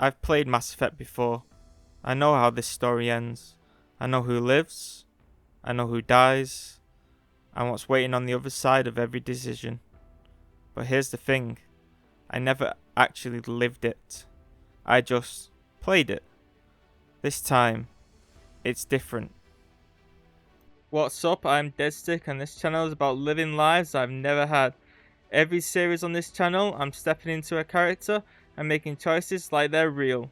I've played Mass Effect before. I know how this story ends. I know who lives. I know who dies. And what's waiting on the other side of every decision. But here's the thing. I never actually lived it. I just played it. This time, it's different. What's up? I'm Deadstick and this channel is about living lives I've never had. Every series on this channel, I'm stepping into a character and making choices like they're real.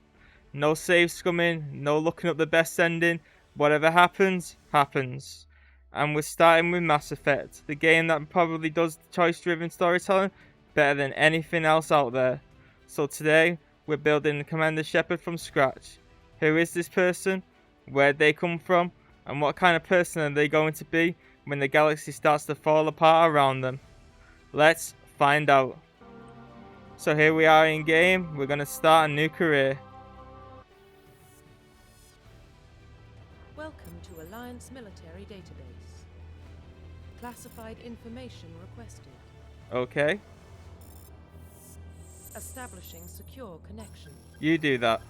No save scumming, no looking up the best ending. Whatever happens, happens. And we're starting with Mass Effect, the game that probably does choice-driven storytelling better than anything else out there. So today, we're building Commander Shepard from scratch. Who is this person? Where'd they come from? And what kind of person are they going to be when the galaxy starts to fall apart around them? Let's find out. So here we are in game. We're going to start a new career. Welcome to Alliance Military Database. Classified information requested. Okay. Establishing secure connection. You do that.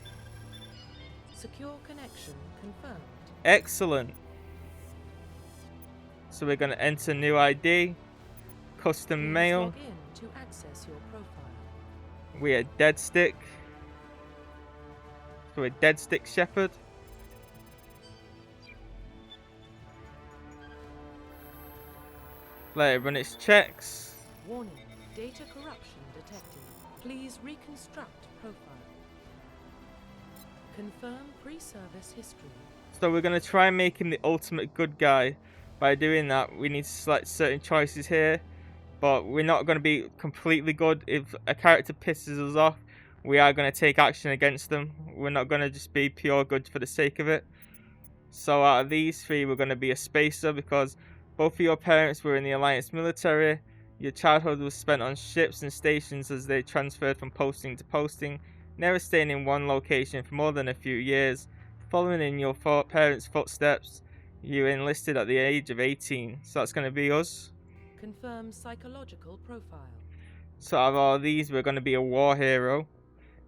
Secure connection confirmed. Excellent. So we're going to enter new ID. Custom Please mail. log in to access your profile. We are Deadstick. So we're Deadstick Shepard. Let it run its checks. Warning, data corruption detected. Please reconstruct profile. Confirm pre-service history. So we're going to try and make him the ultimate good guy. By doing that, we need to select certain choices here. But we're not going to be completely good. If a character pisses us off, we are going to take action against them. We're not going to just be pure good for the sake of it. So out of these three, we're going to be a spacer because both of your parents were in the Alliance military. Your childhood was spent on ships and stations as they transferred from posting to posting, never staying in one location for more than a few years. Following in your parents' footsteps, you enlisted at the age of 18. So that's going to be us. Confirm psychological profile. So out of all these, we're going to be a war hero.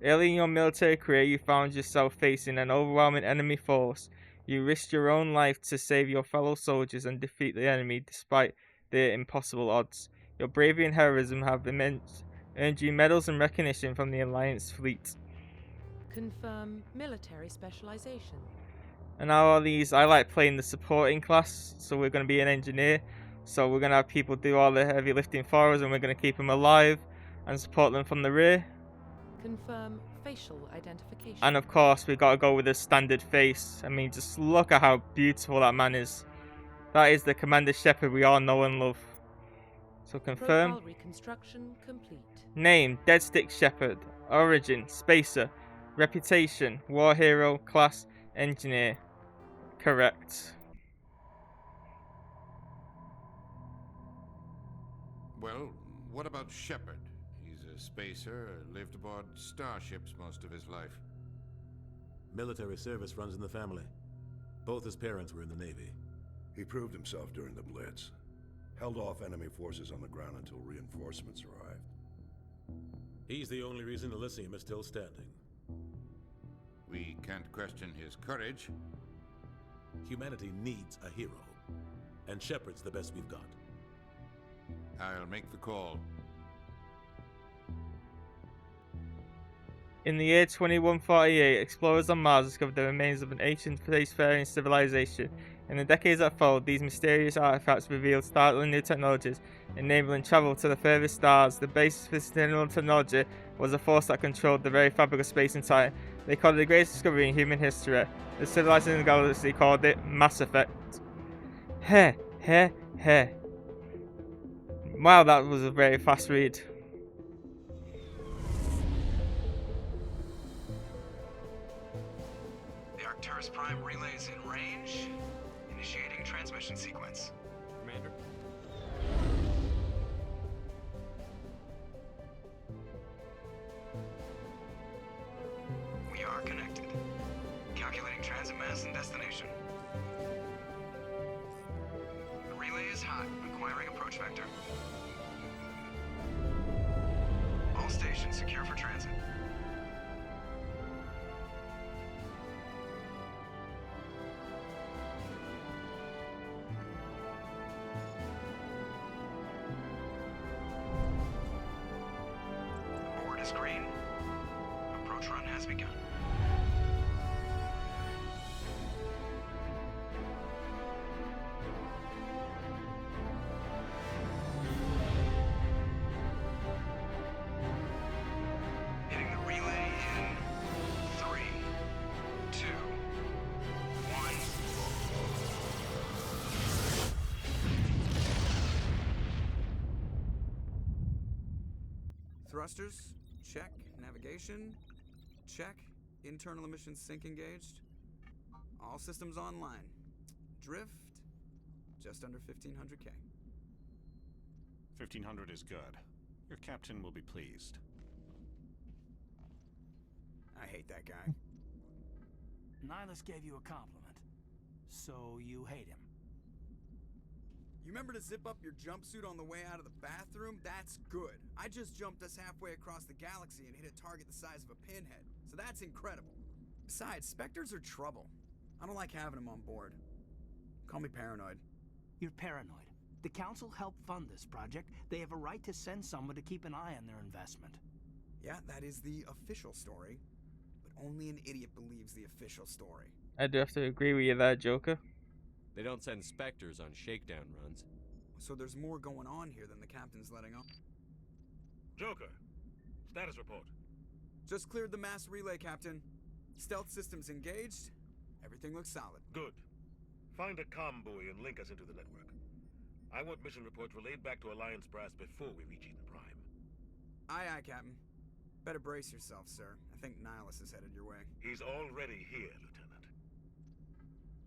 Early in your military career, you found yourself facing an overwhelming enemy force. You risked your own life to save your fellow soldiers and defeat the enemy despite the impossible odds. Your bravery and heroism have earned you medals and recognition from the Alliance fleet. Confirm military specialization. And out of all these, I like playing the supporting class, so we're going to be an engineer. So we're going to have people do all the heavy lifting for us and we're going to keep them alive and support them from the rear. Confirm facial identification. And of course, we got to go with a standard face. I mean, just look at how beautiful that man is. That is the Commander Shepard we all know and love. So confirm. Profile reconstruction complete. Name, Deadstick Shepard. Origin, Spacer. Reputation, War Hero. Class, Engineer. Correct. Well, what about Shepard? He's a spacer, lived aboard starships most of his life. Military service runs in the family. Both his parents were in the Navy. He proved himself during the Blitz. Held off enemy forces on the ground until reinforcements arrived. He's the only reason Elysium is still standing. We can't question his courage. Humanity needs a hero. And Shepard's the best we've got. I'll make the call. In the year 2148, explorers on Mars discovered the remains of an ancient spacefaring civilization. In the decades that followed, these mysterious artifacts revealed startling new technologies, enabling travel to the furthest stars. The basis for this technology was a force that controlled the very fabric of space and time. They called it the greatest discovery in human history. The civilization in the galaxy called it Mass Effect. Heh. Wow, that was a very fast read. The Arcturus Prime relay is in range. Initiating transmission sequence. Commander. We are connected. Calculating transit mass and destination. The relay is hot, requiring approach vector. All stations secure for transit. screen. Approach run has begun. Hitting the relay in 3, 2, 1. Thrusters, check. Navigation, check. Internal emissions sync engaged. All systems online. Drift, just under 1500K. 1500 is good. Your captain will be pleased. I hate that guy. Nihlus gave you a compliment, so you hate him. You remember to zip up your jumpsuit on the way out of the bathroom? That's good. I just jumped us halfway across the galaxy and hit a target the size of a pinhead, so that's incredible. Besides, Spectres are trouble. I don't like having them on board. Call me paranoid. You're paranoid. The Council helped fund this project. They have a right to send someone to keep an eye on their investment. Yeah, that is the official story, but only an idiot believes the official story. I do have to agree with you there, Joker. They don't send Spectres on shakedown runs. So there's more going on here than the captain's letting on. Joker, status report. Just cleared the mass relay, Captain. Stealth systems engaged. Everything looks solid. Good. Find a comm buoy and link us into the network. I want mission reports relayed back to Alliance brass before we reach Eden Prime. Aye, aye, Captain. Better brace yourself, sir. I think Nihlus is headed your way. He's already here, Lieutenant.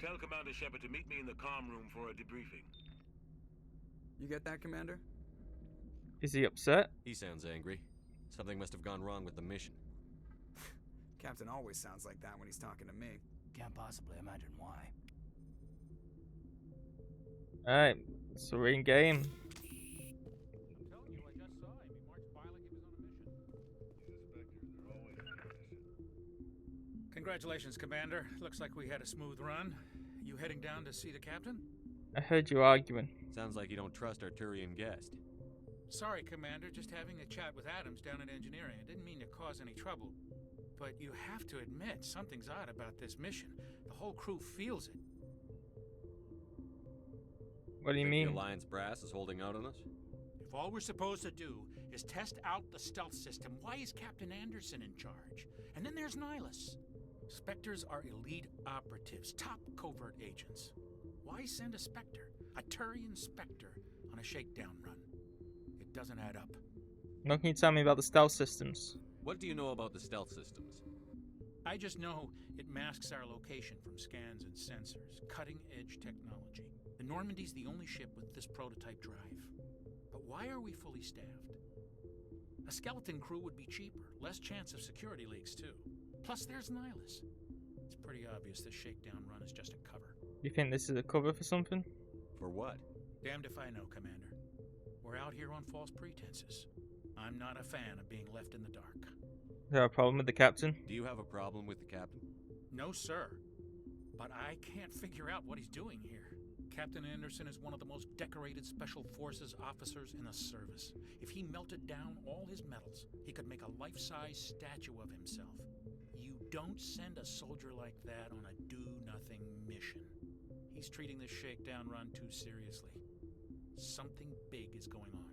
Tell Commander Shepard to meet me in the comm room for a debriefing. You get that, Commander? Is he upset? He sounds angry. Something must have gone wrong with the mission. Captain always sounds like that when he's talking to me. Can't possibly imagine why. Alright, so we're in game. Congratulations, Commander. Looks like we had a smooth run. You heading down to see the captain? I heard you arguing. Sounds like you don't trust our Turian guest. Sorry, Commander. Just having a chat with Adams down at engineering. I didn't mean to cause any trouble. But you have to admit, something's odd about this mission. The whole crew feels it. What do you Think mean? The Alliance brass is holding out on us? If all we're supposed to do is test out the stealth system, why is Captain Anderson in charge? And then there's Nihlus. Spectres are elite operatives, top covert agents. Why send a Spectre, a Turian Spectre, on a shakedown run? It doesn't add up. Now can you tell me about the stealth systems? What do you know about the stealth systems? I just know it masks our location from scans and sensors. Cutting-edge technology. The Normandy's the only ship with this prototype drive. But why are we fully staffed? A skeleton crew would be cheaper, less chance of security leaks too. Plus there's Nihlus. It's pretty obvious this shakedown run is just a cover. You think this is a cover for something? For what? Damned if I know, Commander. We're out here on false pretenses. I'm not a fan of being left in the dark. Is there a problem with the captain? Do you have a problem with the captain? No, sir. But I can't figure out what he's doing here. Captain Anderson is one of the most decorated Special Forces officers in the service. If he melted down all his medals, he could make a life-size statue of himself. You don't send a soldier like that on a do-nothing mission. He's treating this shakedown run too seriously. Something big is going on.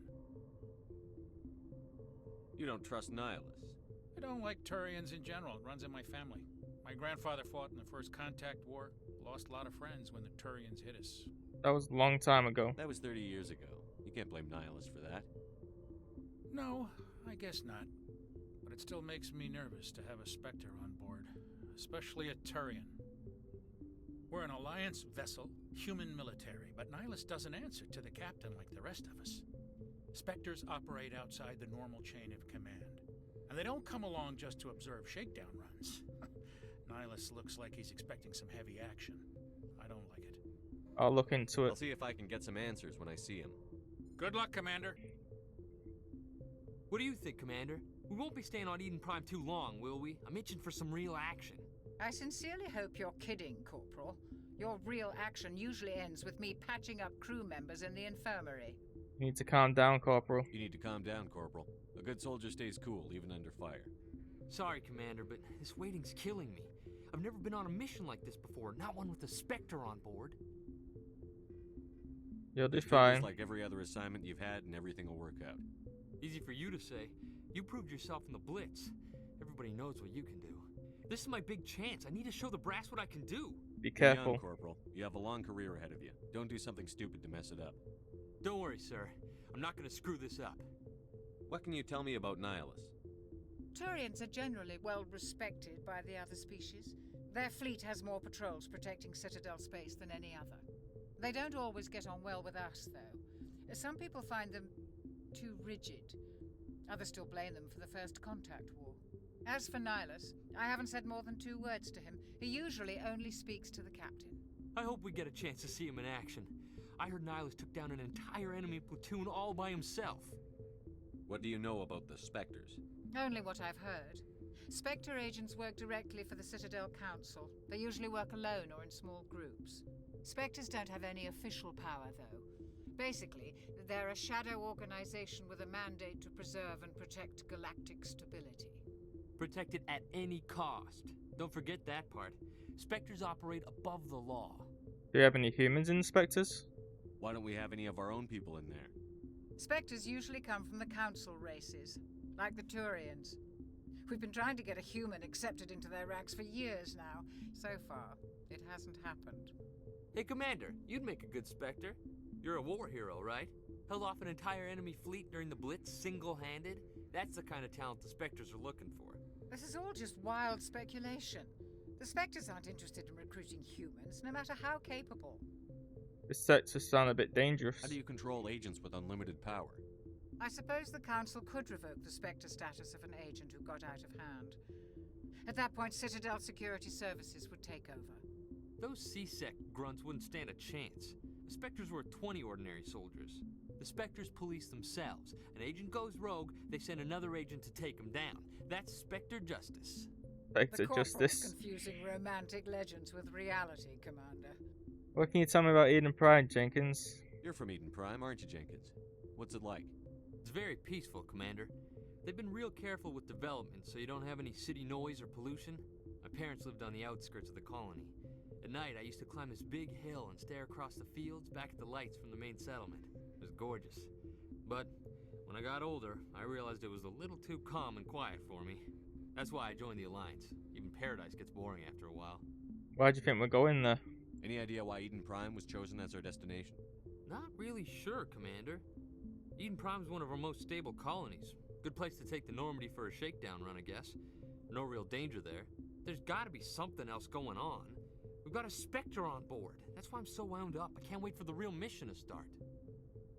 You don't trust Nihlus? I don't like Turians in general. It runs in my family. My grandfather fought in the First Contact War. Lost a lot of friends when the Turians hit us. That was a long time ago. That was 30 years ago. You can't blame Nihlus for that. No, I guess not. But it still makes me nervous to have a Spectre on board. Especially a Turian. We're an Alliance vessel, human military, but Nihlus doesn't answer to the captain like the rest of us. Spectres operate outside the normal chain of command. And they don't come along just to observe shakedown runs. Nihlus looks like he's expecting some heavy action. I don't like it. I'll look into it. I'll see if I can get some answers when I see him. Good luck, Commander. What do you think, Commander? We won't be staying on Eden Prime too long, will we? I'm itching for some real action. I sincerely hope you're kidding, Corporal. Your real action usually ends with me patching up crew members in the infirmary. You need to calm down, Corporal. You need to calm down, Corporal. A good soldier stays cool, even under fire. Sorry, Commander, but this waiting's killing me. I've never been on a mission like this before, not one with a Spectre on board. You'll be Just treat fine. this like every other assignment you've had, and everything will work out. Easy for you to say. You proved yourself in the Blitz. Everybody knows what you can do. This is my big chance. I need to show the brass what I can do. Be You're careful. young, Corporal. You have a long career ahead of you. Don't do something stupid to mess it up. Don't worry, sir. I'm not gonna screw this up. What can you tell me about Nihlus? Turians are generally well respected by the other species. Their fleet has more patrols protecting Citadel space than any other. They don't always get on well with us, though. Some people find them too rigid. Others still blame them for the First Contact War. As for Nihlus, I haven't said more than 2 words to him. He usually only speaks to the captain. I hope we get a chance to see him in action. I heard Nihlus took down an entire enemy platoon all by himself. What do you know about the Spectres? Only what I've heard. Spectre agents work directly for the Citadel Council. They usually work alone or in small groups. Spectres don't have any official power, though. Basically, they're a shadow organization with a mandate to preserve and protect galactic stability. Protect it at any cost. Don't forget that part. Spectres operate above the law. Do you have any humans in the Spectres? Why don't we have any of our own people in there? Spectres usually come from the Council races, like the Turians. We've been trying to get a human accepted into their ranks for years now. So far, it hasn't happened. Hey, Commander, you'd make a good Spectre. You're a war hero, right? Held off an entire enemy fleet during the Blitz single-handed? That's the kind of talent the Spectres are looking for. This is all just wild speculation. The Spectres aren't interested in recruiting humans, no matter how capable. The sectors sound a bit dangerous. How do you control agents with unlimited power? I suppose the Council could revoke the Spectre status of an agent who got out of hand. At that point, Citadel Security Services would take over. Those C-Sec grunts wouldn't stand a chance. The Spectres were 20 ordinary soldiers. The Spectres police themselves. An agent goes rogue, they send another agent to take him down. That's Spectre justice. Spectre The Corporal's justice. confusing romantic legends with reality, Commander. What can you tell me about Eden Prime, Jenkins? You're from Eden Prime, aren't you, Jenkins? What's it like? It's very peaceful, Commander. They've been real careful with development, so you don't have any city noise or pollution. My parents lived on the outskirts of the colony. At night, I used to climb this big hill and stare across the fields back at the lights from the main settlement. It was gorgeous. But when I got older, I realized it was a little too calm and quiet for me. That's why I joined the Alliance. Even Paradise gets boring after a while. Why do you think we're going there? Any idea why Eden Prime was chosen as our destination? Not really sure, Commander. Eden Prime's one of our most stable colonies. Good place to take the Normandy for a shakedown run, I guess. No real danger there. There's gotta be something else going on. We've got a Spectre on board. That's why I'm so wound up. I can't wait for the real mission to start.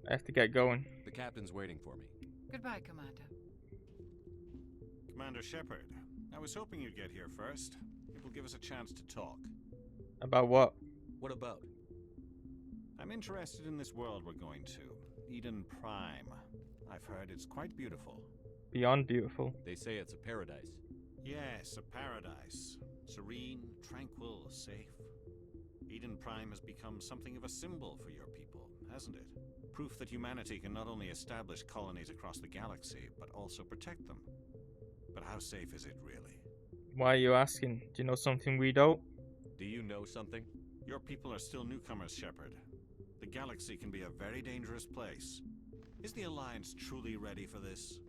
I have to get going. The captain's waiting for me. Goodbye, Commander. Commander Shepard, I was hoping you'd get here first. It will give us a chance to talk. About what? What about? I'm interested in this world we're going to, Eden Prime. I've heard it's quite beautiful. Beyond beautiful. They say it's a paradise. Yes, a paradise. Serene, tranquil, safe. Eden Prime has become something of a symbol for your people, hasn't it? Proof that humanity can not only establish colonies across the galaxy, but also protect them. But how safe is it really? Why are you asking? Do you know something we don't? Do you know something? Your people are still newcomers, Shepard. The galaxy can be a very dangerous place. Is the Alliance truly ready for this?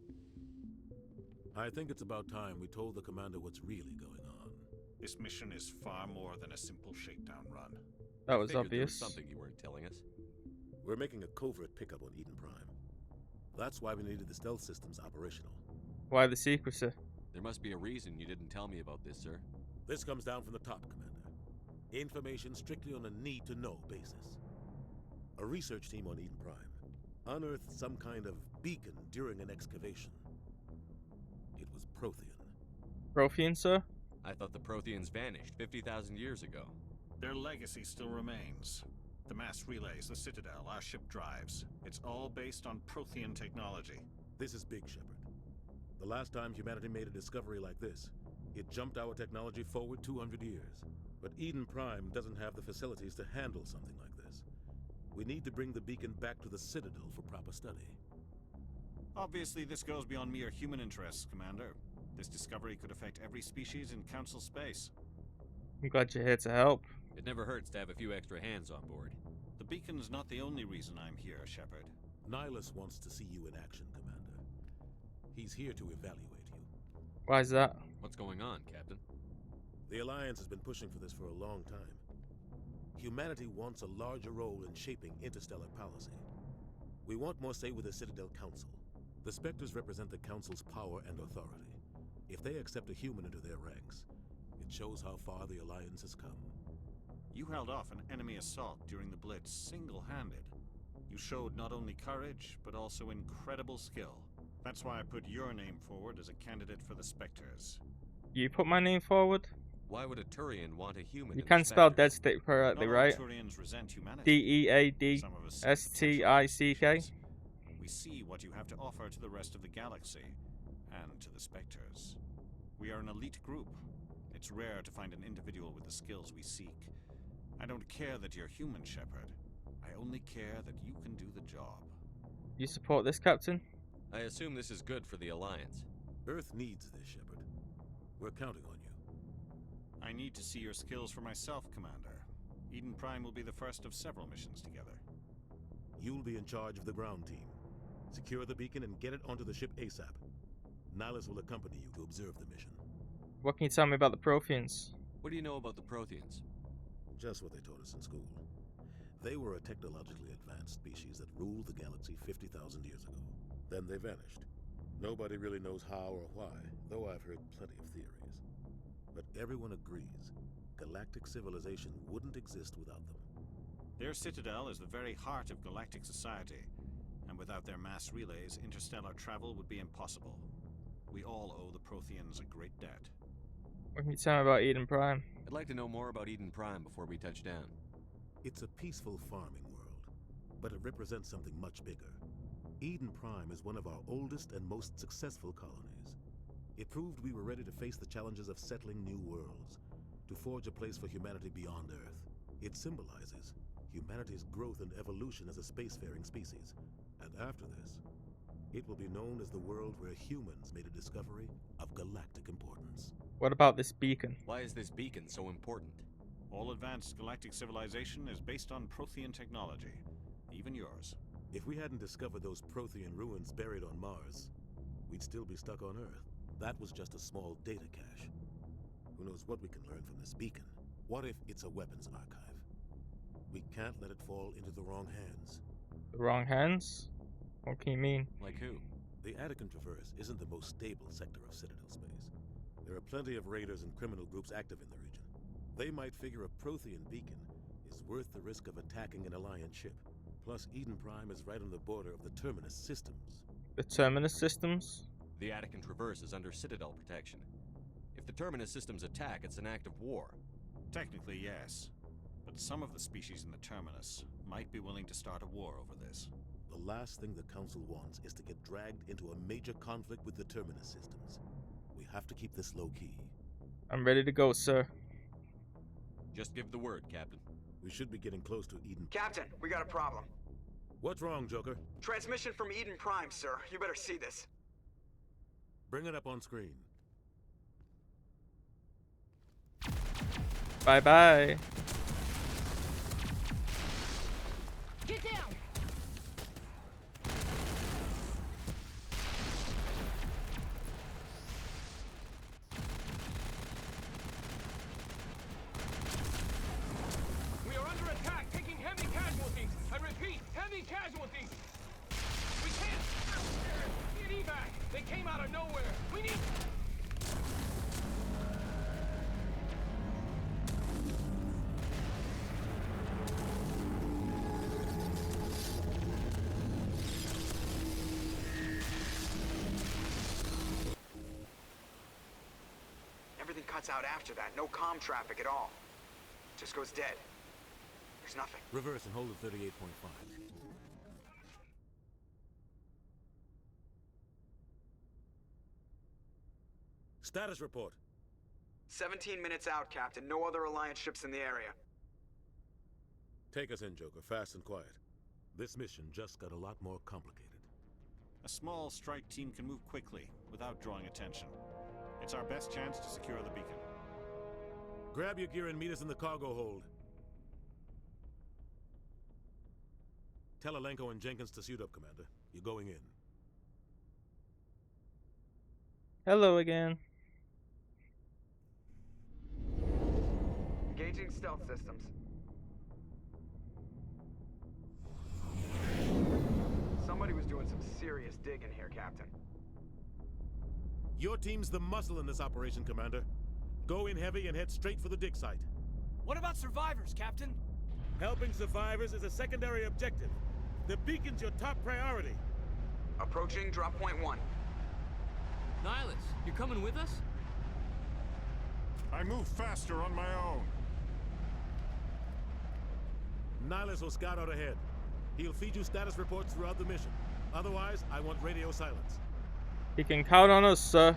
I think it's about time we told the Commander what's really going on. This mission is far more than a simple shakedown run. That was Figured there obvious. something you weren't telling us. We're making a covert pickup on Eden Prime. That's why we needed the stealth systems operational. Why the secrecy? There must be a reason you didn't tell me about this, sir. This comes down from the top, Commander. Information strictly on a need-to-know basis. A research team on Eden Prime unearthed some kind of beacon during an excavation. It was Prothean. Prothean, sir? I thought the Protheans vanished 50,000 years ago. Their legacy still remains. The mass relays, the Citadel, our ship drives. It's all based on Prothean technology. This is big, Shepard. The last time humanity made a discovery like this, it jumped our technology forward 200 years. But Eden Prime doesn't have the facilities to handle something like this. We need to bring the beacon back to the Citadel for proper study. Obviously, this goes beyond mere human interests, Commander. This discovery could affect every species in Council space. I'm glad you're here to help. It never hurts to have a few extra hands on board. The beacon's not the only reason I'm here, Shepard. Nihlus wants to see you in action, Commander. He's here to evaluate you. Why is that? What's going on, Captain? The Alliance has been pushing for this for a long time. Humanity wants a larger role in shaping interstellar policy. We want more say with the Citadel Council. The Spectres represent the Council's power and authority. If they accept a human into their ranks, it shows how far the Alliance has come. You held off an enemy assault during the Blitz single-handed. You showed not only courage, but also incredible skill. That's why I put your name forward as a candidate for the Spectres. You put my name forward? Why would a Turian want a human? You can spell Deadstick correctly, right? Turians resent humanity. D-E-A-D-S-T-I-C-K. We see what you have to offer to the rest of the galaxy, and to the Spectres. We are an elite group. It's rare to find an individual with the skills we seek. I don't care that you're human, Shepard. I only care that you can do the job. You support this, Captain? I assume this is good for the Alliance. Earth needs this, Shepard. We're counting on you. I need to see your skills for myself, Commander. Eden Prime will be the first of several missions together. You'll be in charge of the ground team. Secure the beacon and get it onto the ship ASAP. Nihlus will accompany you to observe the mission. What can you tell me about the Protheans? What do you know about the Protheans? Just what they taught us in school. They were a technologically advanced species that ruled the galaxy 50,000 years ago. Then they vanished. Nobody really knows how or why, though I've heard plenty of theories. But everyone agrees, galactic civilization wouldn't exist without them. Their citadel is the very heart of galactic society, and without their mass relays, interstellar travel would be impossible. We all owe the Protheans a great debt. What can you tell me about Eden Prime? I'd like to know more about Eden Prime before we touch down. It's a peaceful farming world, but it represents something much bigger. Eden Prime is one of our oldest and most successful colonies. It proved we were ready to face the challenges of settling new worlds, to forge a place for humanity beyond Earth. It symbolizes humanity's growth and evolution as a spacefaring species. And after this, it will be known as the world where humans made a discovery of galactic importance. What about this beacon? Why is this beacon so important? All advanced galactic civilization is based on Prothean technology, even yours. If we hadn't discovered those Prothean ruins buried on Mars, we'd still be stuck on Earth. That was just a small data cache. Who knows what we can learn from this beacon? What if it's a weapons archive? We can't let it fall into the wrong hands. The wrong hands? What can you mean? Like who? The Attican Traverse isn't the most stable sector of Citadel space. There are plenty of raiders and criminal groups active in the region. They might figure a Prothean beacon is worth the risk of attacking an Alliance ship. Plus, Eden Prime is right on the border of the Terminus systems. The Terminus systems? The Attican Traverse is under Citadel protection. If the Terminus systems attack, it's an act of war. Technically, yes. But some of the species in the Terminus might be willing to start a war over this. The last thing the Council wants is to get dragged into a major conflict with the Terminus systems. We have to keep this low-key. I'm ready to go, sir. Just give the word, Captain. We should be getting close to Eden. Captain, we got a problem. What's wrong, Joker? Transmission from Eden Prime, sir. You better see this. Bring it up on screen. Bye-bye. Get down! We are under attack, taking heavy casualties. I repeat, heavy casualties. We can't. Need evac. They came out of nowhere. We need. Everything cuts out after that. No comm traffic at all. Just goes dead. There's nothing. Reverse and hold at 38.5. Status report. 17 minutes out, Captain. No other Alliance ships in the area. Take us in, Joker, fast and quiet. This mission just got a lot more complicated. A small strike team can move quickly, without drawing attention. It's our best chance to secure the beacon. Grab your gear and meet us in the cargo hold. Tell Alenko and Jenkins to suit up, Commander. You're going in. Hello again. Engaging stealth systems. Somebody was doing some serious digging here, Captain. Your team's the muscle in this operation, Commander. Go in heavy and head straight for the dig site. What about survivors, Captain? Helping survivors is a secondary objective. The beacon's your top priority. Approaching drop point 1. Nihlus, you're coming with us? I move faster on my own. Nihlus will scout out ahead. He'll feed you status reports throughout the mission. Otherwise, I want radio silence. You can count on us, sir.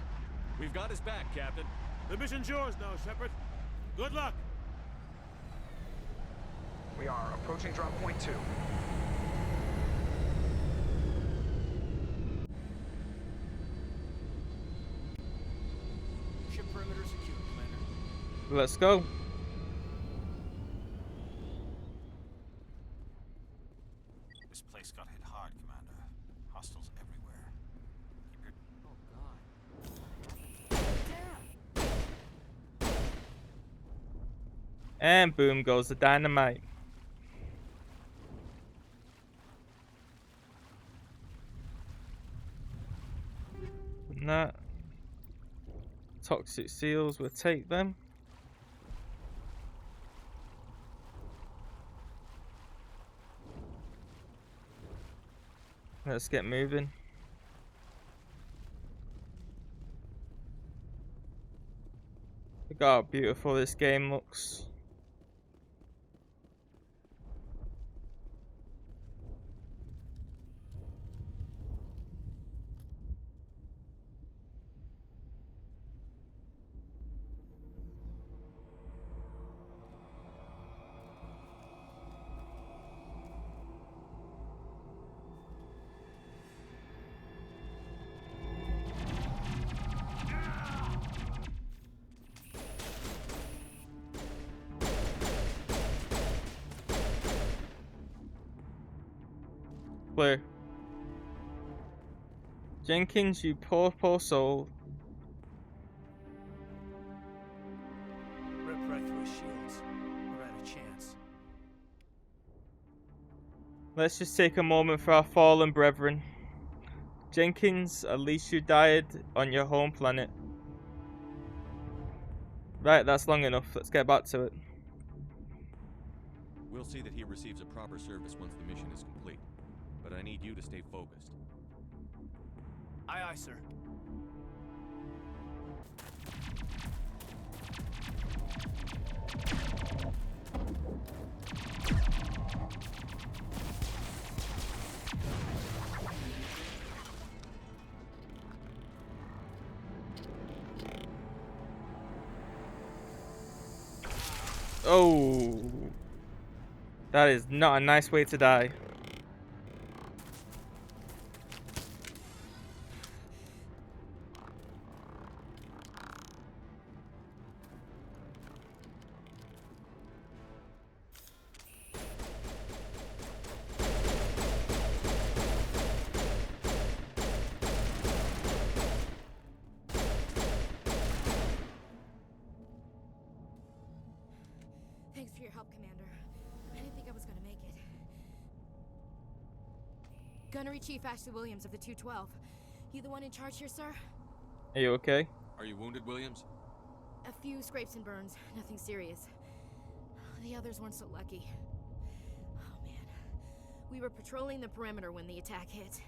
We've got his back, Captain. The mission's yours now, Shepard. Good luck. We are approaching drop point 2. Ship perimeter secure, Commander. Let's go. This place got hit hard, Commander. Hostiles everywhere. Keep your... And boom goes the dynamite. And that. Toxic seals will take them. Let's get moving. Look how beautiful this game looks. Clear. Jenkins, you poor soul. Rip right through his shields. We're out of chance. Let's just take a moment for our fallen brethren. Jenkins, at least you died on your home planet. Right, that's long enough. Let's get back to it. We'll see that he receives a proper service once the mission is complete. But I need you to stay focused. Aye, aye, sir. Oh, that is not a nice way to die. Thanks for your help, Commander. I didn't think I was gonna make it. Gunnery Chief Ashley Williams of the 212. You the one in charge here, sir? Are you okay? Are you wounded, Williams? A few scrapes and burns, nothing serious. The others weren't so lucky. Oh man. We were patrolling the perimeter when the attack hit.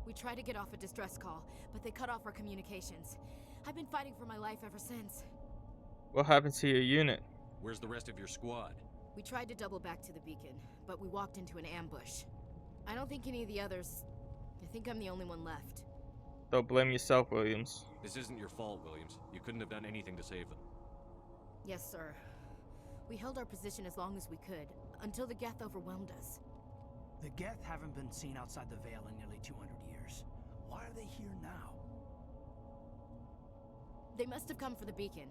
We tried to get off a distress call, but they cut off our communications. I've been fighting for my life ever since. What happened to your unit? Where's the rest of your squad? We tried to double back to the beacon, but we walked into an ambush. I don't think any of the others... I think I'm the only one left. Don't blame yourself, Williams. This isn't your fault, Williams. You couldn't have done anything to save them. Yes, sir. We held our position as long as we could, until the Geth overwhelmed us. The Geth haven't been seen outside the Veil in nearly 200 years. Why are they here now? They must have come for the beacon.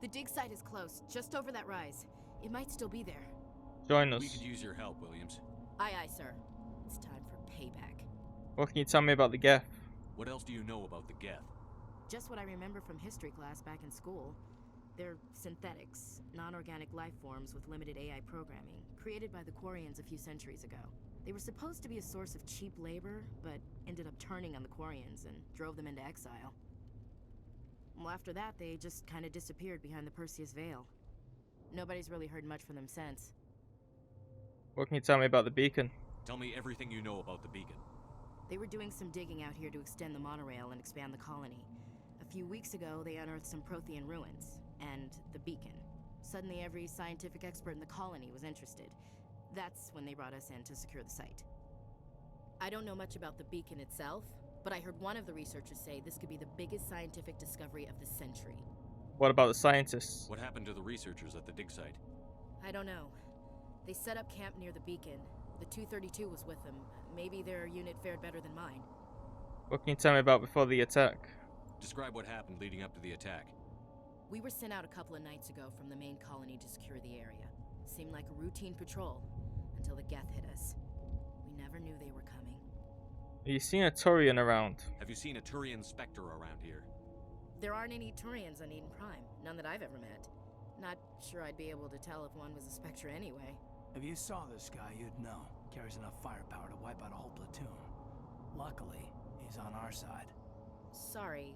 The dig site is close, just over that rise. It might still be there. Join us. We could use your help, Williams. Aye, aye, sir. It's time for payback. What can you tell me about the Geth? What else do you know about the Geth? Just what I remember from history class back in school. They're synthetics, non-organic life forms with limited AI programming, created by the Quarians a few centuries ago. They were supposed to be a source of cheap labor, but ended up turning on the Quarians and drove them into exile. Well, after that, they just kind of disappeared behind the Perseus Veil. Nobody's really heard much from them since. What can you tell me about the beacon? Tell me everything you know about the beacon. They were doing some digging out here to extend the monorail and expand the colony. A few weeks ago, they unearthed some Prothean ruins, and the beacon. Suddenly, every scientific expert in the colony was interested. That's when they brought us in to secure the site. I don't know much about the beacon itself, but I heard one of the researchers say this could be the biggest scientific discovery of the century. What about the scientists? What happened to the researchers at the dig site? I don't know. They set up camp near the beacon. The 232 was with them. Maybe their unit fared better than mine. What can you tell me about before the attack? Describe what happened leading up to the attack. We were sent out a couple of nights ago from the main colony to secure the area. Seemed like a routine patrol, until the Geth hit us. We never knew they were coming. Have you seen a Turian around? Have you seen a Turian Spectre around here? There aren't any Turians on Eden Prime. None that I've ever met. Not sure I'd be able to tell if one was a Spectre anyway. If you saw this guy, you'd know. Carries enough firepower to wipe out a whole platoon. Luckily, he's on our side. Sorry.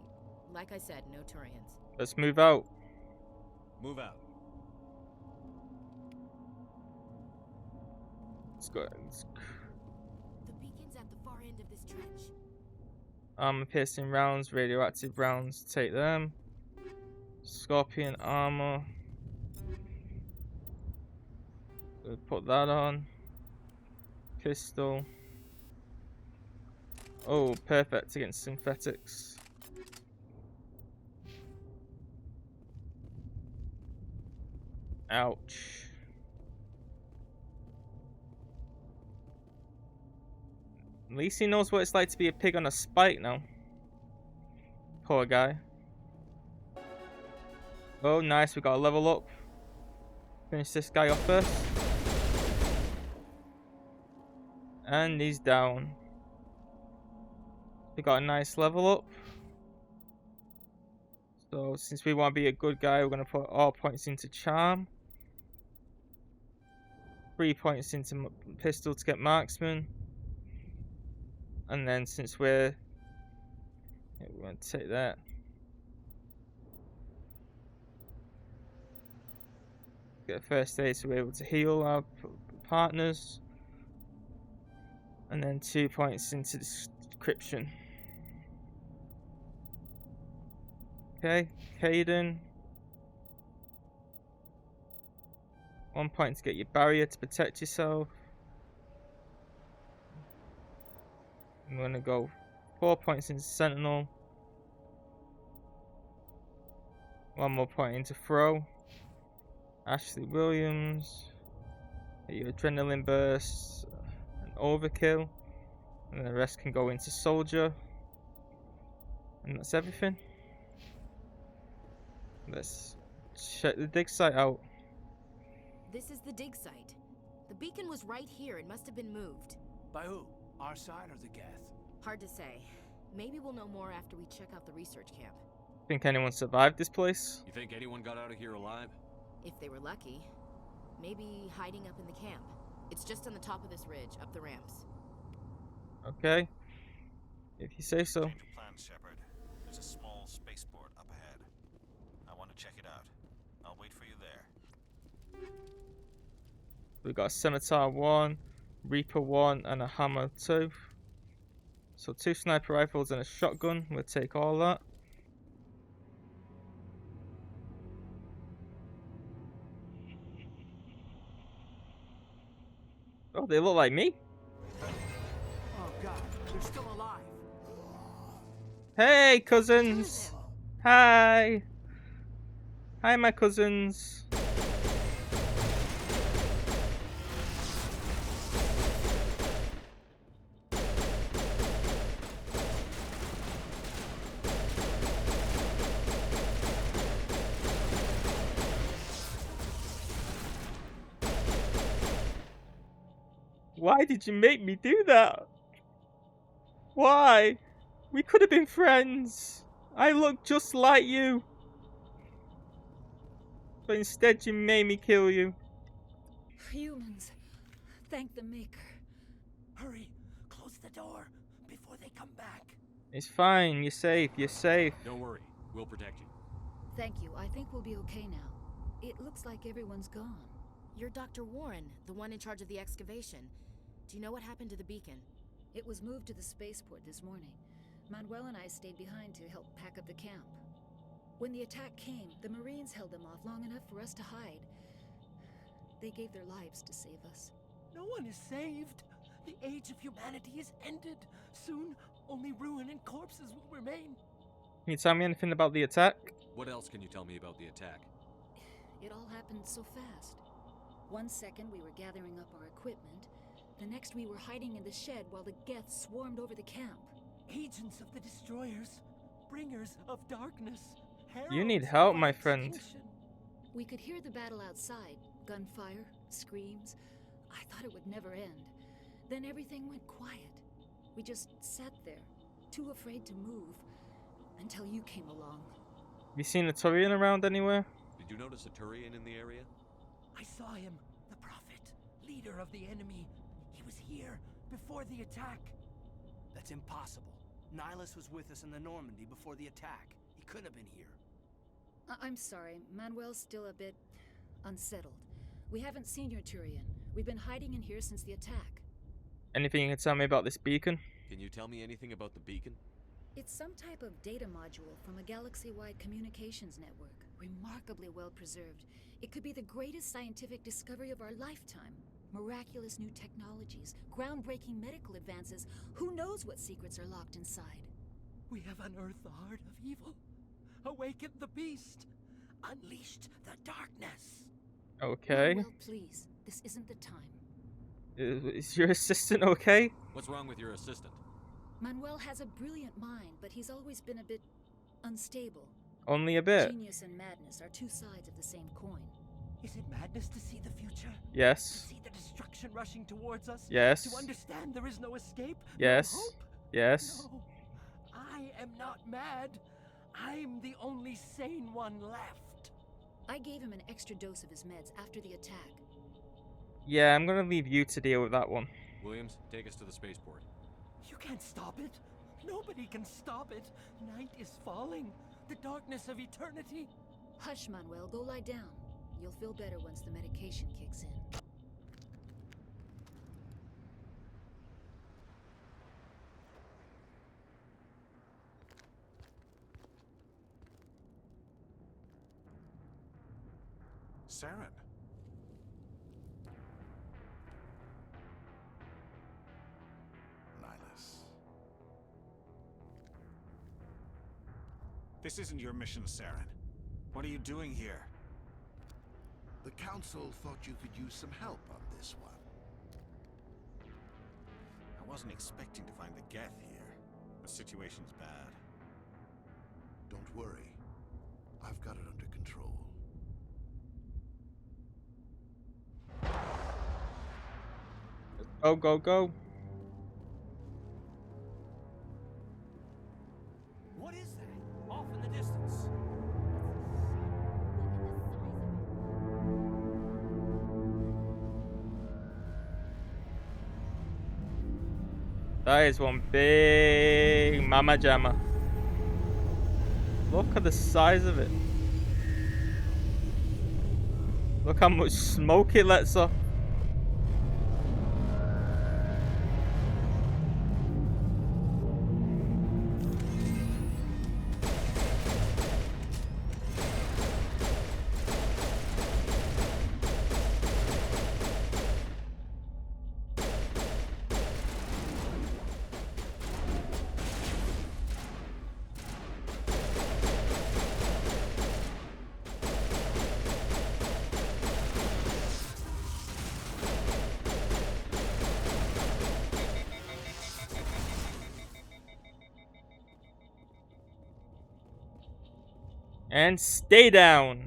Like I said, no Turians. Let's move out. Move out. Let's go. The beacon's at the far end of this trench. Piercing rounds, radioactive rounds, take them. Scorpion armor. We'll put that on. Pistol. Oh, perfect against synthetics. Ouch. At least he knows what it's like to be a pig on a spike now. Poor guy. Oh, nice. We got a level up. Finish this guy off first. And he's down. We got a nice level up. So, since we want to be a good guy, we're going to put all points into charm. 3 points into pistol to get marksman. And then since we're going to take that. Get first aid so we're able to heal our partners. And then 2 points into description. Okay, Caden. 1 point to get your barrier to protect yourself. I'm going to go 4 points into Sentinel. 1 more point into Throw. Ashley Williams. Get your Adrenaline Burst. And Overkill. And the rest can go into Soldier. And that's everything. Let's check the dig site out. This is the dig site. The beacon was right here. It must have been moved. By who? Our side or the Geth? Hard to say. Maybe we'll know more after we check out the research camp. Think anyone survived this place? You think anyone got out of here alive? If they were lucky. Maybe hiding up in the camp. It's just on the top of this ridge, up the ramps. Okay. If you say so. Change of plans, Shepard. There's a small spaceport up ahead. I want to check it out. I'll wait for you there. We got a Scimitar 1, Reaper 1, and a Hammer 2. So 2 sniper rifles and a shotgun. We'll take all that. Oh, they look like me. Oh god, they're still alive. Hey, cousins. Hi. Hi, my cousins. Why did you make me do that? Why? We could have been friends. I look just like you. But instead you made me kill you. Humans, thank the Maker. Hurry, close the door before they come back. It's fine, you're safe, you're safe. Don't worry, we'll protect you. Thank you, I think we'll be okay now. It looks like everyone's gone. You're Dr. Warren, the one in charge of the excavation. Do you know what happened to the beacon? It was moved to the spaceport this morning. Manuel and I stayed behind to help pack up the camp. When the attack came, the Marines held them off long enough for us to hide. They gave their lives to save us. No one is saved. The age of humanity is ended. Soon, only ruin and corpses will remain. Can you tell me anything about the attack? What else can you tell me about the attack? It all happened so fast. 1 second we were gathering up our equipment. The next we were hiding in the shed while the Geth swarmed over the camp. Agents of the destroyers, bringers of darkness. You need help, my friend. We could hear the battle outside. Gunfire, screams. I thought it would never end. Then everything went quiet. We just sat there, too afraid to move, until you came along. You seen a Turian around anywhere? Did you notice a Turian in the area? I saw him, the Prophet, leader of the enemy. He was here before the attack. That's impossible. Nihlus was with us in the Normandy before the attack. He couldn't have been here. I'm sorry, Manuel's still a bit unsettled. We haven't seen your Turian. We've been hiding in here since the attack. Anything you can tell me about this beacon? Can you tell me anything about the beacon? It's some type of data module from a galaxy-wide communications network. Remarkably well preserved. It could be the greatest scientific discovery of our lifetime. Miraculous new technologies, groundbreaking medical advances. Who knows what secrets are locked inside? We have unearthed the heart of evil, awakened the beast, unleashed the darkness. Okay. Well, please, this isn't the time. Is your assistant okay? What's wrong with your assistant? Manuel has a brilliant mind, but he's always been a bit unstable. Only a bit. Genius and madness are two sides of the same coin. Is it madness to see the future? Yes. To see the destruction rushing towards us? Yes. To understand there is no escape? Yes. No hope? Yes. No. I am not mad. I'm the only sane one left. I gave him an extra dose of his meds after the attack. Yeah, I'm gonna leave you to deal with that one. Williams, take us to the spaceport. You can't stop it. Nobody can stop it. Night is falling. The darkness of eternity. Hush, Manuel. Go lie down. You'll feel better once the medication kicks in. Saren. Nihlus. This isn't your mission, Saren. What are you doing here? The Council thought you could use some help on this one. I wasn't expecting to find the Geth here. The situation's bad. Don't worry. I've got it under control. Go, go, go. What is that? Off in the distance. That is one big mama jamma. Look at the size of it. Look how much smoke it lets off. And stay down.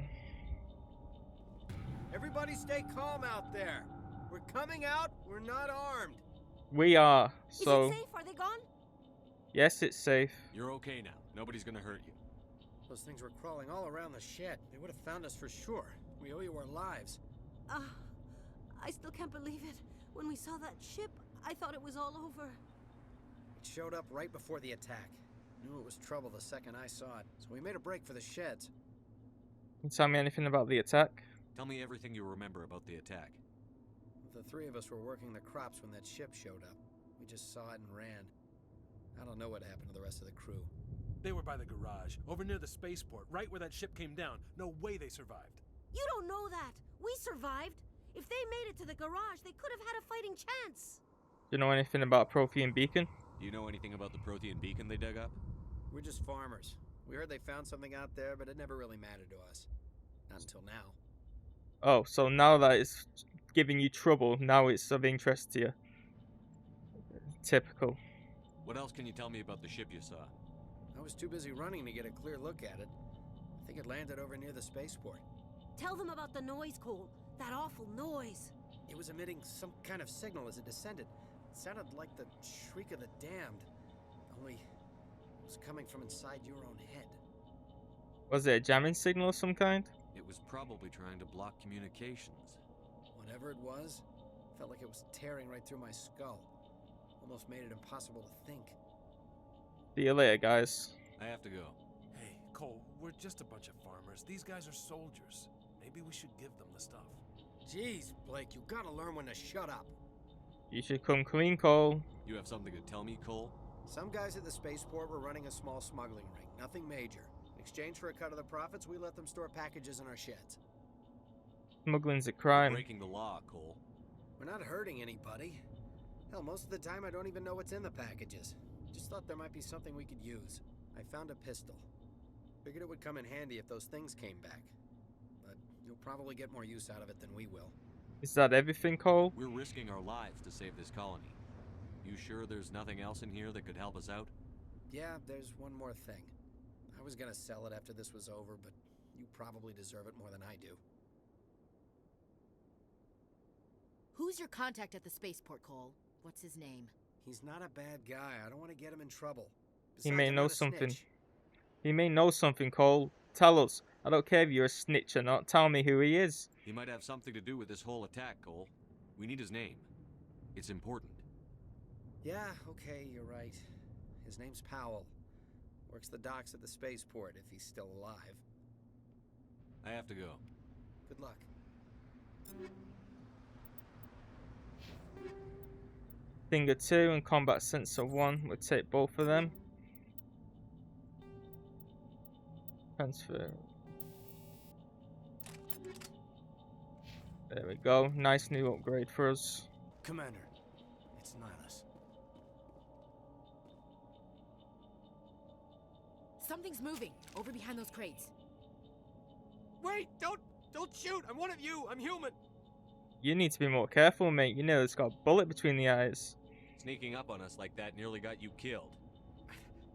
Everybody stay calm out there. We're coming out. We're not armed. We are. So. Is it safe? Are they gone? Yes, it's safe. You're okay now. Nobody's gonna hurt you. Those things were crawling all around the shed. They would have found us for sure. We owe you our lives. I still can't believe it. When we saw that ship, I thought it was all over. It showed up right before the attack. Knew it was trouble the second I saw it, so we made a break for the sheds. Can you tell me anything about the attack? Tell me everything you remember about the attack. The three of us were working the crops when that ship showed up. We just saw it and ran. I don't know what happened to the rest of the crew. They were by the garage, over near the spaceport, right where that ship came down. No way they survived. You don't know that. We survived. If they made it to the garage, they could have had a fighting chance. Do you know anything about Prothean Beacon? Do you know anything about the Prothean Beacon they dug up? We're just farmers. We heard they found something out there, but it never really mattered to us. Not until now. Oh, so now that it's giving you trouble, now it's of interest to you. Typical. What else can you tell me about the ship you saw? I was too busy running to get a clear look at it. I think it landed over near the spaceport. Tell them about the noise, Cole. That awful noise. It was emitting some kind of signal as it descended. It sounded like the shriek of the damned. Only it was coming from inside your own head. Was it a jamming signal of some kind? It was probably trying to block communications. Whatever it was, felt like it was tearing right through my skull. Almost made it impossible to think. See you later, guys. I have to go. Hey, Cole, we're just a bunch of farmers. These guys are soldiers. Maybe we should give them the stuff. Jeez, Blake, you gotta learn when to shut up. You should come clean, Cole. You have something to tell me, Cole? Some guys at the spaceport were running a small smuggling ring. Nothing major. In exchange for a cut of the profits, we let them store packages in our sheds. Smuggling's a crime. You're breaking the law, Cole. We're not hurting anybody. Hell, most of the time I don't even know what's in the packages. Just thought there might be something we could use. I found a pistol. Figured it would come in handy if those things came back. But you'll probably get more use out of it than we will. Is that everything, Cole? We're risking our lives to save this colony. You sure there's nothing else in here that could help us out? Yeah, there's one more thing. I was gonna sell it after this was over, but you probably deserve it more than I do. Who's your contact at the spaceport, Cole? What's his name? He's not a bad guy. I don't want to get him in trouble. He Besides, may I'm know not a something. snitch. He may know something, Cole. Tell us. I don't care if you're a snitch or not. Tell me who he is. He might have something to do with this whole attack, Cole. We need his name. It's important. Yeah, okay, you're right. His name's Powell. Works the docks at the spaceport if he's still alive. I have to go. Good luck. Stinger 2 and Combat Sensor 1. We'll take both of them. Transfer. There we go. Nice new upgrade for us. Commander, it's Nihlus. Something's moving over behind those crates. Wait! Don't shoot! I'm one of you! I'm human! You need to be more careful, mate. You know it's got a bullet between the eyes. Sneaking up on us like that nearly got you killed.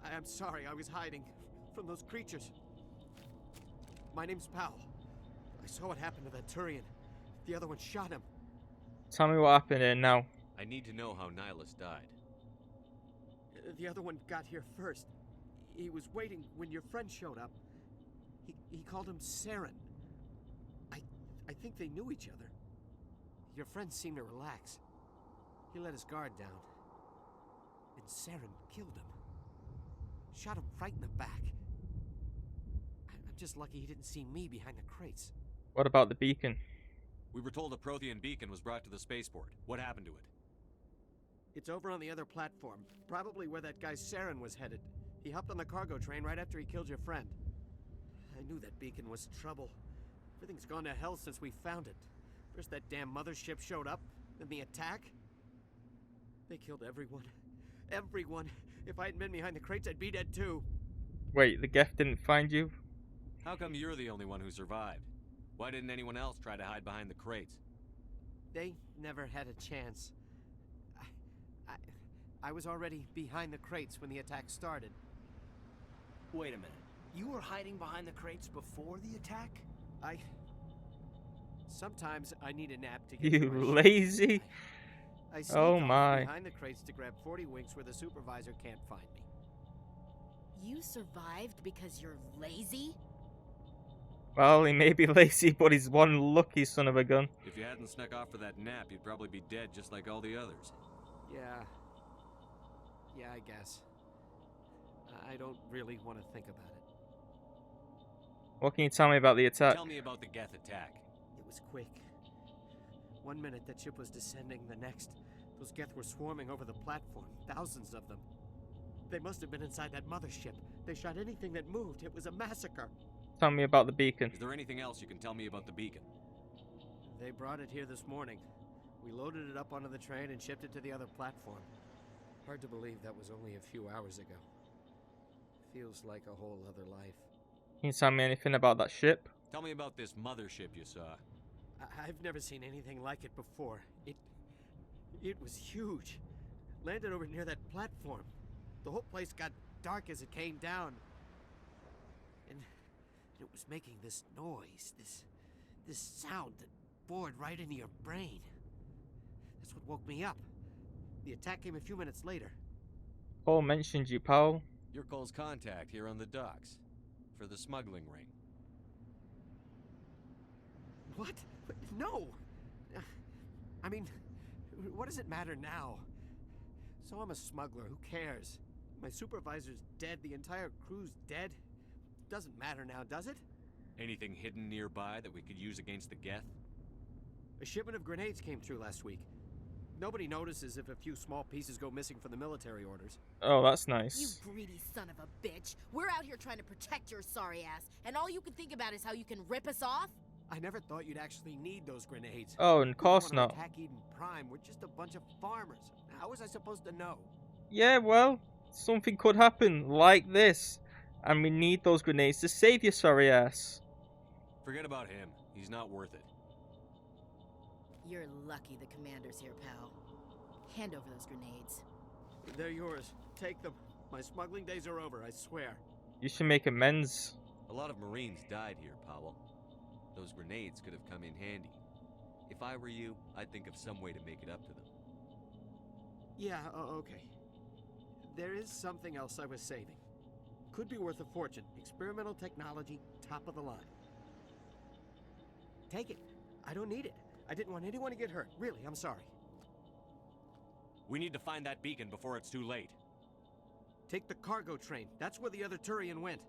I am sorry, I was hiding from those creatures. My name's Powell. I saw what happened to that Turian. The other one shot him. Tell me what happened here now. I need to know how Nihlus died. The other one got here first. He was waiting when your friend showed up. He called him Saren. I think they knew each other. Your friend seemed to relax. He let his guard down. And Saren killed him. Shot him right in the back. I'm just lucky he didn't see me behind the crates. What about the beacon? We were told a Prothean beacon was brought to the spaceport. What happened to it? It's over on the other platform. Probably where that guy Saren was headed. He hopped on the cargo train right after he killed your friend. I knew that beacon was trouble. Everything's gone to hell since we found it. First that damn mothership showed up, then the attack. They killed everyone. Everyone. If I hadn't been behind the crates, I'd be dead too. Wait, the Geth didn't find you? How come you're the only one who survived? Why didn't anyone else try to hide behind the crates? They never had a chance. I was already behind the crates when the attack started. Wait a minute. You were hiding behind the crates before the attack? Sometimes I need a nap to get You to my lazy. I sneak Oh off my. behind the crates to grab 40 winks where the supervisor can't find me. You survived because you're lazy? Well, he may be lazy, but he's one lucky son of a gun. If you hadn't snuck off for that nap, you'd probably be dead just like all the others. Yeah. Yeah, I guess. I don't really want to think about it. What can you tell me about the attack? Tell me about the Geth attack. It was quick. 1 minute that ship was descending, the next, those Geth were swarming over the platform. Thousands of them. They must have been inside that mothership. They shot anything that moved. It was a massacre. Tell me about the beacon. Is there anything else you can tell me about the beacon? They brought it here this morning. We loaded it up onto the train and shipped it to the other platform. Hard to believe that was only a few hours ago. Feels like a whole other life. Can you tell me anything about that ship? Tell me about this mothership you saw. I've never seen anything like it before. It was huge. Landed over near that platform. The whole place got dark as it came down. And it was making this noise, this sound that bored right into your brain. That's what woke me up. The attack came a few minutes later. Paul mentioned you, Powell. You're Cole's contact here on the docks. For the smuggling ring. What? No! I mean, what does it matter now? So I'm a smuggler, who cares? My supervisor's dead, the entire crew's dead. Doesn't matter now, does it? Anything hidden nearby that we could use against the Geth? A shipment of grenades came through last week. Nobody notices if a few small pieces go missing from the military orders. Oh, that's nice. You greedy son of a bitch. We're out here trying to protect your sorry ass, and all you can think about is how you can rip us off? I never thought you'd actually need those grenades. Oh, of course We don't not. wanna attack Eden Prime. We're just a bunch of farmers. How was I supposed to know? Yeah, well, something could happen like this. And we need those grenades to save your sorry ass. Forget about him. He's not worth it. You're lucky the commander's here, pal. Hand over those grenades. They're yours. Take them. My smuggling days are over, I swear. You should make amends. A lot of Marines died here, Powell. Those grenades could have come in handy. If I were you, I'd think of some way to make it up to them. Yeah, okay. There is something else I was saving. Could be worth a fortune. Experimental technology, top of the line. Take it. I don't need it. I didn't want anyone to get hurt. Really, I'm sorry. We need to find that beacon before it's too late. Take the cargo train. That's where the other Turian went.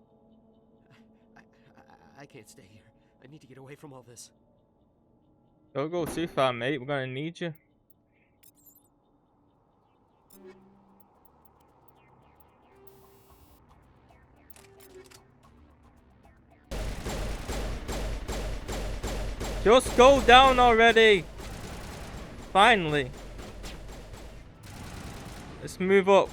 I can't stay here. I need to get away from all this. Don't go too far, mate. We're gonna need you. Just go down already. Finally. Let's move up.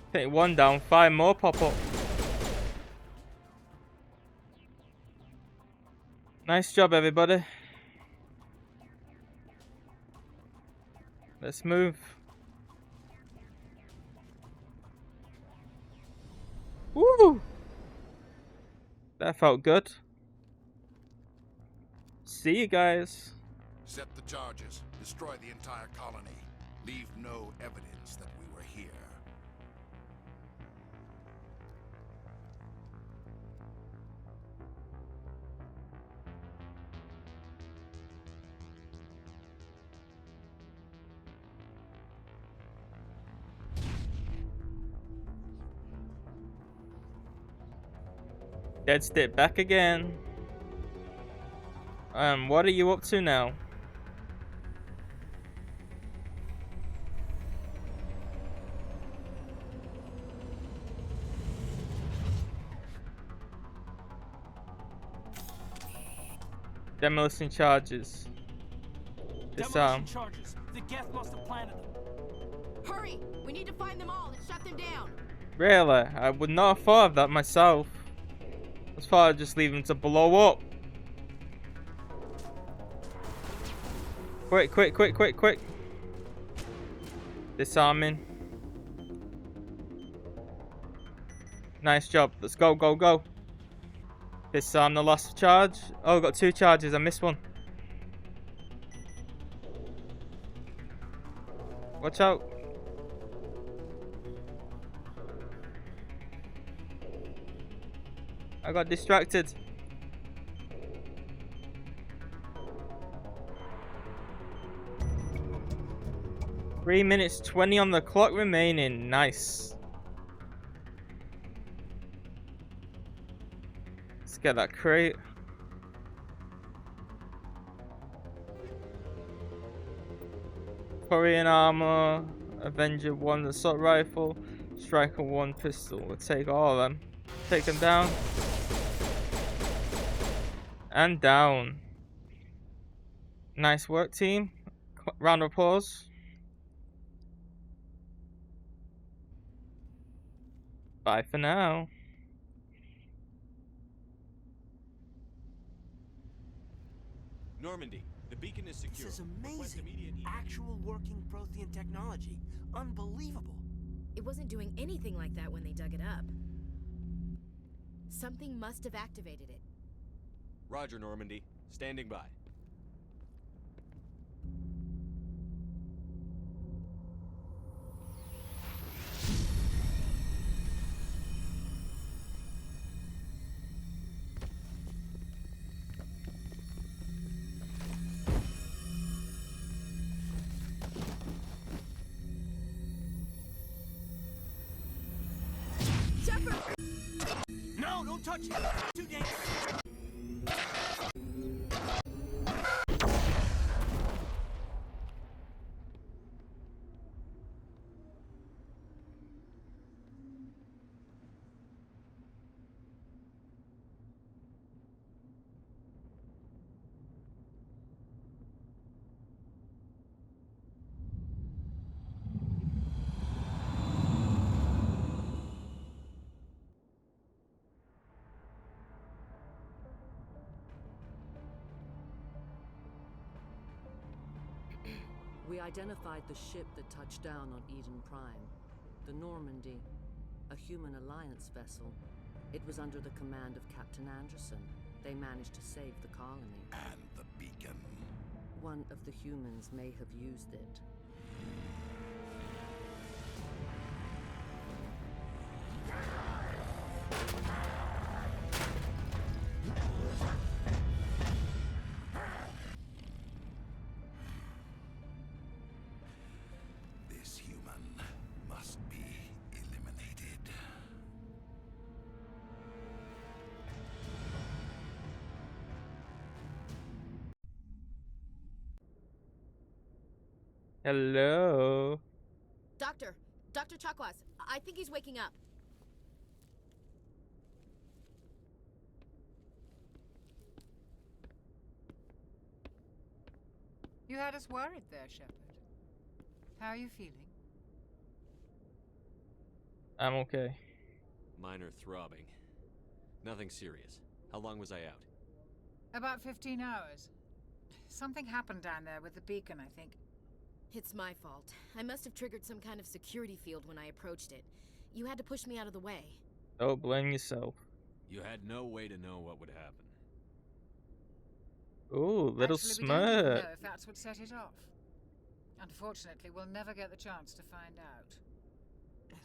Okay, one down, 5 more pop up. Nice job, everybody. Let's move. Woo! That felt good. See you guys. Set the charges. Destroy the entire colony. Leave no evidence that we were here. Deadstick back again. What are you up to now? Demolition charges. Disarm. charges. The Geth must have planted them. Hurry! We need to find them all and shut them down. Really? I would not have thought of that myself. As far as just leave them to blow up. Quick, quick, quick, quick, quick. Disarming. Nice job. Let's go, go, go. Disarm the last charge. Oh, I've got 2 charges. I missed one. Watch out. I got distracted. Three minutes 20 on the clock remaining. Nice. Let's get that crate. Korean armor, Avenger 1 assault rifle, Striker 1 pistol. We'll take all of them. Take them down. And down. Nice work, team. Round of applause. Bye for now. Normandy, the beacon is secure. This is amazing. Actual working Prothean technology. Unbelievable. It wasn't doing anything like that when they dug it up. Something must have activated it. Roger, Normandy. Standing by. Shepard! No, don't touch it. Too dangerous. We identified the ship that touched down on Eden Prime. The Normandy, a human alliance vessel. It was under the command of Captain Anderson. They managed to save the colony. And the beacon. One of the humans may have used it. This human must be eliminated. Hello. Dr. Chakwas, I think he's waking up. You had us worried there, Shepard. How are you feeling? I'm okay. Minor throbbing. Nothing serious. How long was I out? About 15 hours. Something happened down there with the beacon, I think. It's my fault. I must have triggered some kind of security field when I approached it. You had to push me out of the way. Don't blame yourself. You had no way to know what would happen. Ooh, little Actually, we don't even smirk. know if that's what set it off. Unfortunately, we'll never get the chance to find out.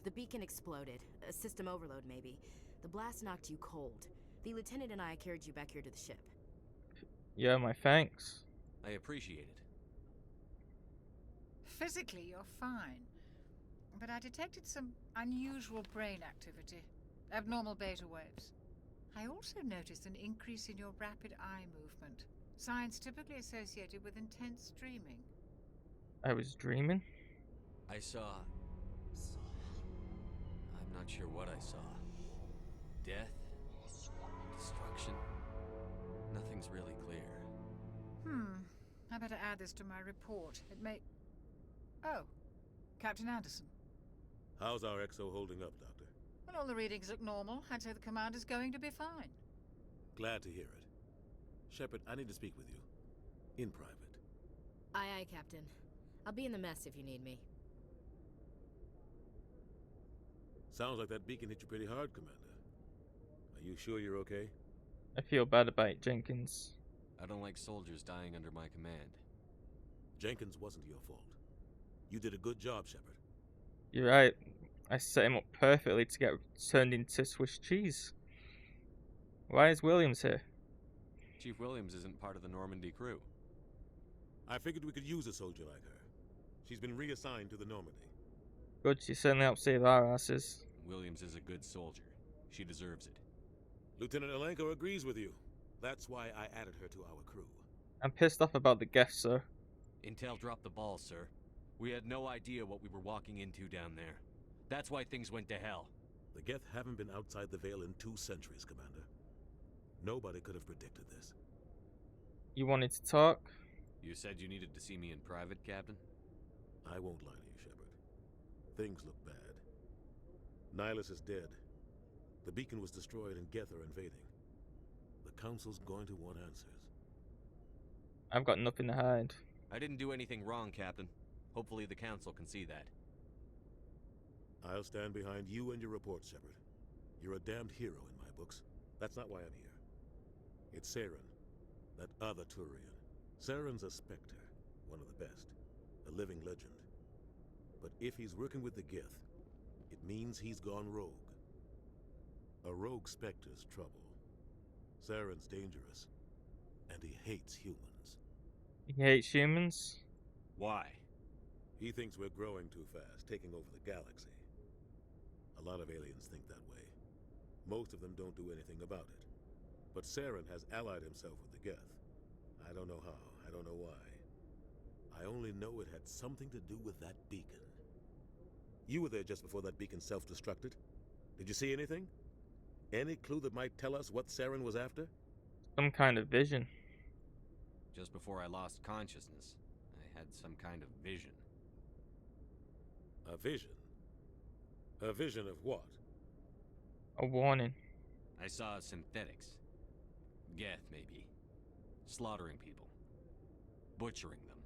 The beacon exploded. A system overload, maybe. The blast knocked you cold. The lieutenant and I carried you back here to the ship. Yeah, my thanks. I appreciate it. Physically, you're fine. But I detected some unusual brain activity. Abnormal beta waves. I also noticed an increase in your rapid eye movement. Signs typically associated with intense dreaming. I was dreaming? I saw... I'm not sure what I saw. Death? Destruction? Nothing's really clear. I better add this to my report. It may... Oh, Captain Anderson. How's our XO holding up, Doctor? Well, all the readings look normal. I'd say the commander's going to be fine. Glad to hear it. Shepard, I need to speak with you. In private. Aye, aye, Captain. I'll be in the mess if you need me. Sounds like that beacon hit you pretty hard, Commander. Are you sure you're okay? I feel bad about it, Jenkins. I don't like soldiers dying under my command. Jenkins wasn't your fault. You did a good job, Shepard. You're right. I set him up perfectly to get turned into Swiss cheese. Why is Williams here? Chief Williams isn't part of the Normandy crew. I figured we could use a soldier like her. She's been reassigned to the Normandy. Good, she certainly helped save our asses. Williams is a good soldier. She deserves it. Lieutenant Alenko agrees with you. That's why I added her to our crew. I'm pissed off about the guest, sir. Intel dropped the ball, sir. We had no idea what we were walking into down there. That's why things went to hell. The Geth haven't been outside the Veil in 2 centuries, Commander. Nobody could have predicted this. You wanted to talk? You said you needed to see me in private, Captain? I won't lie to you, Shepard. Things look bad. Nihlus is dead. The beacon was destroyed and Geth are invading. The Council's going to want answers. I've got nothing to hide. I didn't do anything wrong, Captain. Hopefully the Council can see that. I'll stand behind you and your report, Shepard. You're a damned hero in my books. That's not why I'm here. It's Saren, that other Turian. Saren's a Spectre, one of the best, a living legend. But if he's working with the Geth, it means he's gone rogue. A rogue Spectre's trouble. Saren's dangerous, and he hates humans. He hates humans? Why? He thinks we're growing too fast, taking over the galaxy. A lot of aliens think that way. Most of them don't do anything about it. But Saren has allied himself with the Geth. I don't know how, I don't know why. I only know it had something to do with that beacon. You were there just before that beacon self-destructed. Did you see anything? Any clue that might tell us what Saren was after? Some kind of vision. Just before I lost consciousness, I had some kind of vision. A vision? A vision of what? A warning. I saw synthetics. Geth, maybe. Slaughtering people. Butchering them.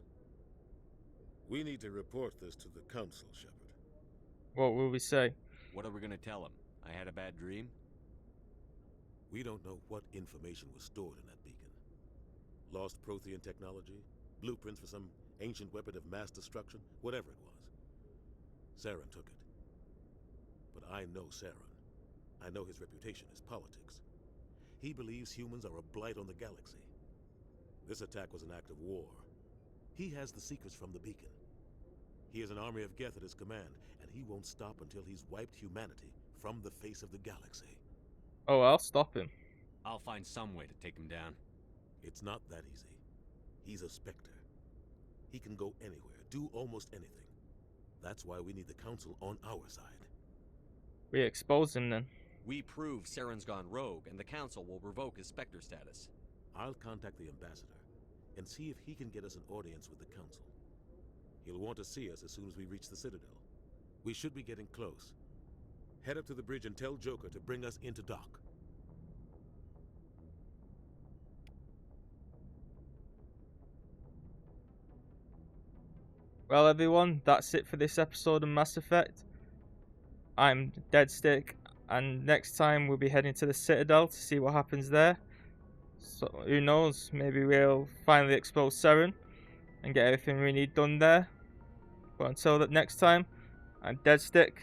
We need to report this to the Council, Shepard. What will we say? What are we gonna tell them? I had a bad dream? We don't know what information was stored in that beacon. Lost Prothean technology? Blueprints for some ancient weapon of mass destruction? Whatever it was. Saren took it. But I know Saren. I know his reputation is politics. He believes humans are a blight on the galaxy. This attack was an act of war. He has the secrets from the beacon. He has an army of Geth at his command, and he won't stop until he's wiped humanity from the face of the galaxy. Oh, I'll stop him. I'll find some way to take him down. It's not that easy. He's a Spectre. He can go anywhere, do almost anything. That's why we need the Council on our side. We expose him then. We prove Saren's gone rogue, and the Council will revoke his Spectre status. I'll contact the Ambassador and see if he can get us an audience with the Council. He'll want to see us as soon as we reach the Citadel. We should be getting close. Head up to the bridge and tell Joker to bring us into dock. Well, everyone, that's it for this episode of Mass Effect. I'm Deadstick, and next time we'll be heading to the Citadel to see what happens there. So, who knows, maybe we'll finally expose Saren and get everything we need done there. But until that next time, I'm Deadstick.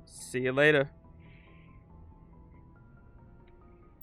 See you later.